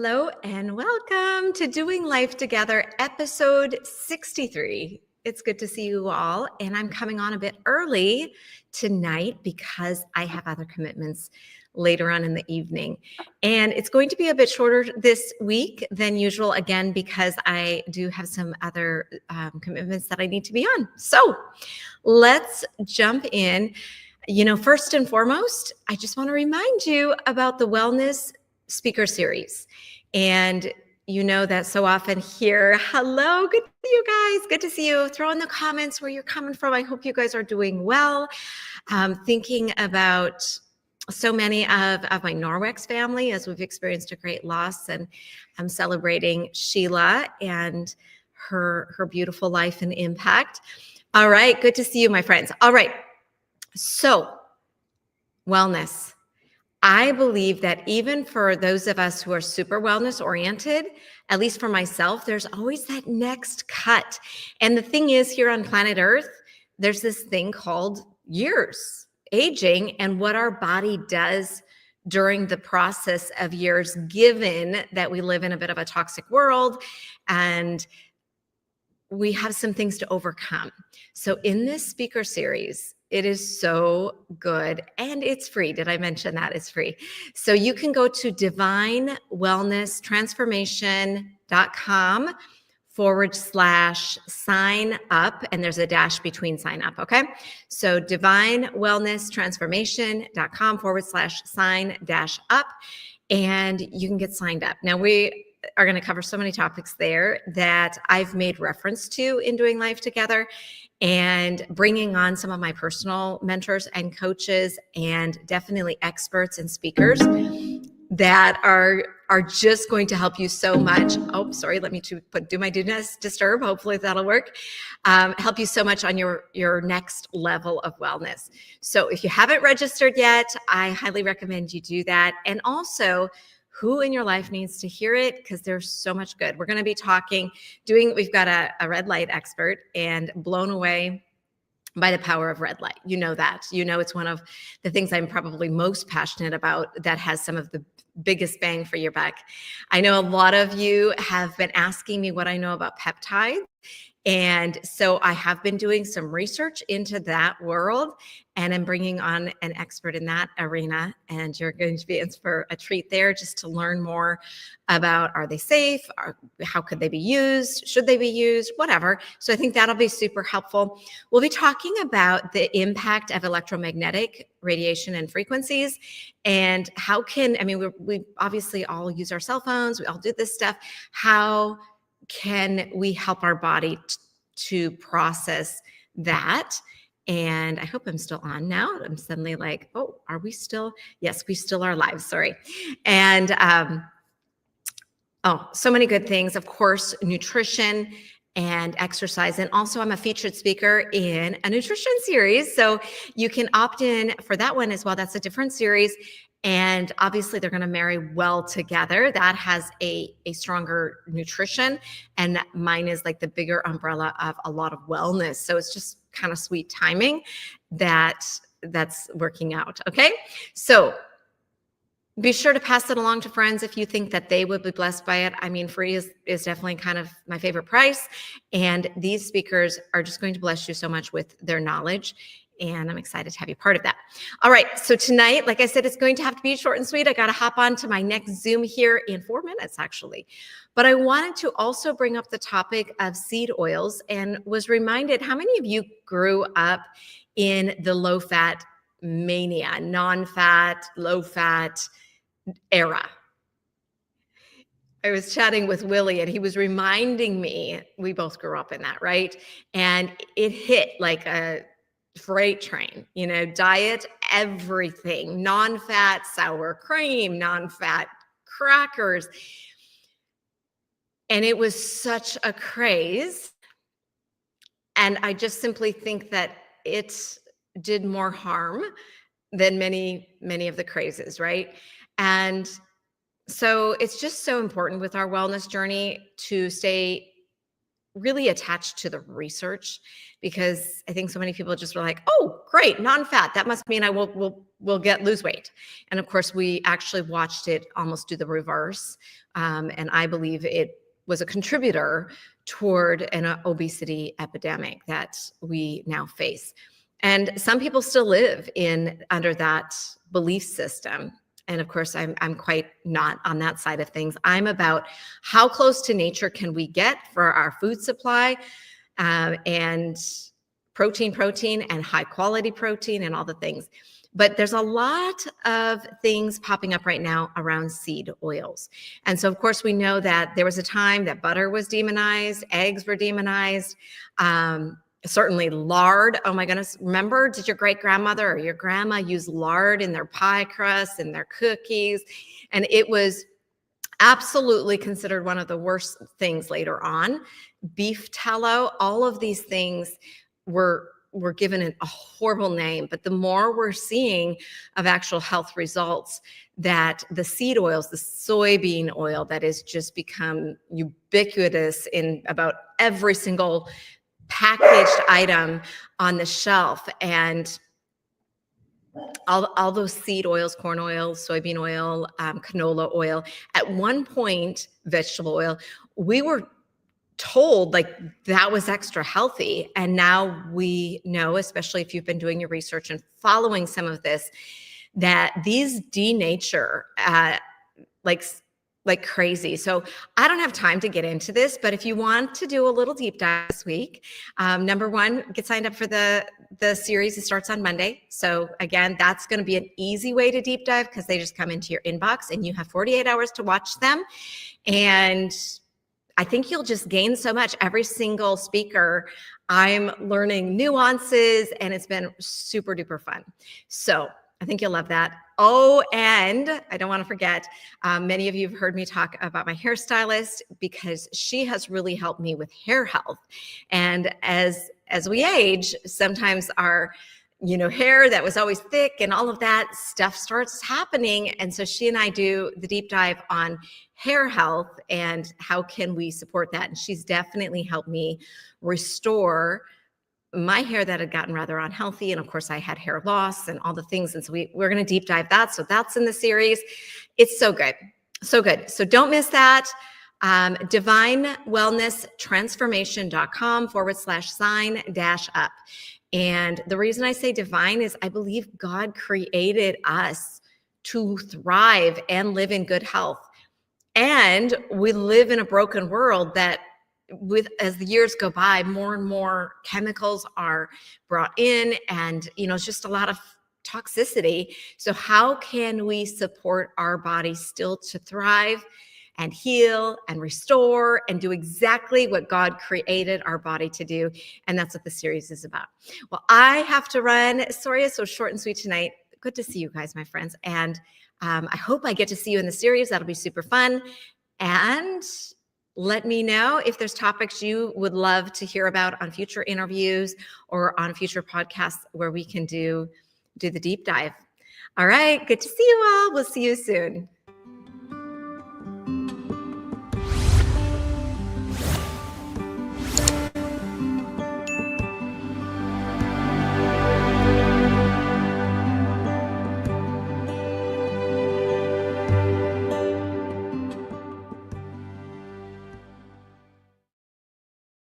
Hello and welcome to Doing Life Together, episode 63. It's good to see you all, and I'm coming on a bit early tonight because I have other commitments later on in the evening. And it's going to be a bit shorter this week than usual, again, because I do have some other commitments that I need to be on. So let's jump in. First and foremost, I just want to remind you about the Wellness Speaker Series. And you know that so often here. Hello, good to see you guys. Good to see you. Throw in the comments where you're coming from. I hope you guys are doing well. Thinking about so many of my Norwex family as we've experienced a great loss, and I'm celebrating Sheila and her beautiful life and impact. All right, good to see you, my friends. All right, so wellness. I believe that even for those of us who are super wellness oriented, at least for myself, there's always that next cut. And the thing is, here on planet Earth, there's this thing called years, aging, and what our body does during the process of years, given that we live in a bit of a toxic world and we have some things to overcome. So in this speaker series, it is so good and it's free. Did I mention that? It's free. So you can go to divinewellnesstransformation.com/sign up, and there's a dash between sign up. Okay. So divinewellnesstransformation.com/sign-up, and you can get signed up. Now we are going to cover so many topics there that I've made reference to in Doing Life Together, and bringing on some of my personal mentors and coaches, and definitely experts and speakers that are just going to help you so much. Oh, sorry, let me do my do not disturb. Hopefully that'll work. Help you so much on your next level of wellness. So if you haven't registered yet, I highly recommend you do that. And also, who in your life needs to hear it? Because there's so much good. We're going to be we've got a red light expert, and blown away by the power of red light. You know that. It's one of the things I'm probably most passionate about that has some of the biggest bang for your buck. I know a lot of you have been asking me what I know about peptides. And so I have been doing some research into that world, and I'm bringing on an expert in that arena, and you're going to be in for a treat there, just to learn more about, are they safe? How could they be used? Should they be used? Whatever. So I think that'll be super helpful. We'll be talking about the impact of electromagnetic radiation and frequencies, and we obviously all use our cell phones. We all do this stuff. How can we help our body to process that? And I hope I'm still on now. I'm suddenly like, oh, are we still? Yes, we still are live. Sorry. And so many good things. Of course, nutrition and exercise. And also, I'm a featured speaker in a nutrition series. So you can opt in for that one as well. That's a different series. And obviously they're going to marry well together. That has a stronger nutrition, and mine is like the bigger umbrella of a lot of wellness. So it's just kind of sweet timing that's working out. Okay. So be sure to pass it along to friends if you think that they would be blessed by it. I mean, free is definitely kind of my favorite price. And these speakers are just going to bless you so much with their knowledge. And I'm excited to have you part of that. All right. So tonight, like I said, it's going to have to be short and sweet. I got to hop on to my next Zoom here in 4 minutes, actually. But I wanted to also bring up the topic of seed oils, and was reminded, how many of you grew up in the low-fat mania, non-fat, low-fat era? I was chatting with Willie, and he was reminding me, we both grew up in that, right? And it hit like a freight train, diet, everything, non-fat sour cream, non-fat crackers. And it was such a craze. And I just simply think that it did more harm than many, many of the crazes, right? And so it's just so important with our wellness journey to stay really attached to the research, because I think so many people just were like, "Oh, great, non-fat. That must mean I will lose weight." And of course, we actually watched it almost do the reverse, and I believe it was a contributor toward an obesity epidemic that we now face. And some people still live in under that belief system. And of course, I'm quite not on that side of things. I'm about how close to nature can we get for our food supply, and protein, and high quality protein, and all the things. But there's a lot of things popping up right now around seed oils. And so, of course, we know that there was a time that butter was demonized, eggs were demonized, certainly lard. Oh my goodness. Remember, did your great grandmother or your grandma use lard in their pie crust and their cookies? And it was absolutely considered one of the worst things later on. Beef tallow, all of these things were given a horrible name, but the more we're seeing of actual health results, that the seed oils, the soybean oil that has just become ubiquitous in about every single packaged item on the shelf, and all those seed oils, corn oil, soybean oil, canola oil, at one point, vegetable oil, we were told like that was extra healthy. And now we know, especially if you've been doing your research and following some of this, that these denature like crazy. So I don't have time to get into this, but if you want to do a little deep dive this week, number one, get signed up for the series. It starts on Monday. So again, that's going to be an easy way to deep dive, because they just come into your inbox and you have 48 hours to watch them. And I think you'll just gain so much. Every single speaker, I'm learning nuances, and it's been super duper fun. So I think you'll love that. Oh, and I don't want to forget, many of you have heard me talk about my hairstylist, because she has really helped me with hair health. And as we age, sometimes our hair that was always thick and all of that stuff starts happening. And so she and I do the deep dive on hair health and how can we support that. And she's definitely helped me restore my hair that had gotten rather unhealthy. And of course, I had hair loss and all the things. And so we're going to deep dive that. So that's in the series. It's so good. So good. So don't miss that. divinewellnesstransformation.com/sign-up. And the reason I say divine is I believe God created us to thrive and live in good health. And we live in a broken world that, as the years go by, more and more chemicals are brought in, and it's just a lot of toxicity. So how can we support our body still to thrive and heal and restore and do exactly what God created our body to do? And that's what the series is about. Well, I have to run. Sorry it's so short and sweet tonight. Good to see you guys, my friends. And I hope I get to see you in the series. That'll be super fun. And let me know if there's topics you would love to hear about on future interviews or on future podcasts where we can do the deep dive. All right. Good to see you all. We'll see you soon.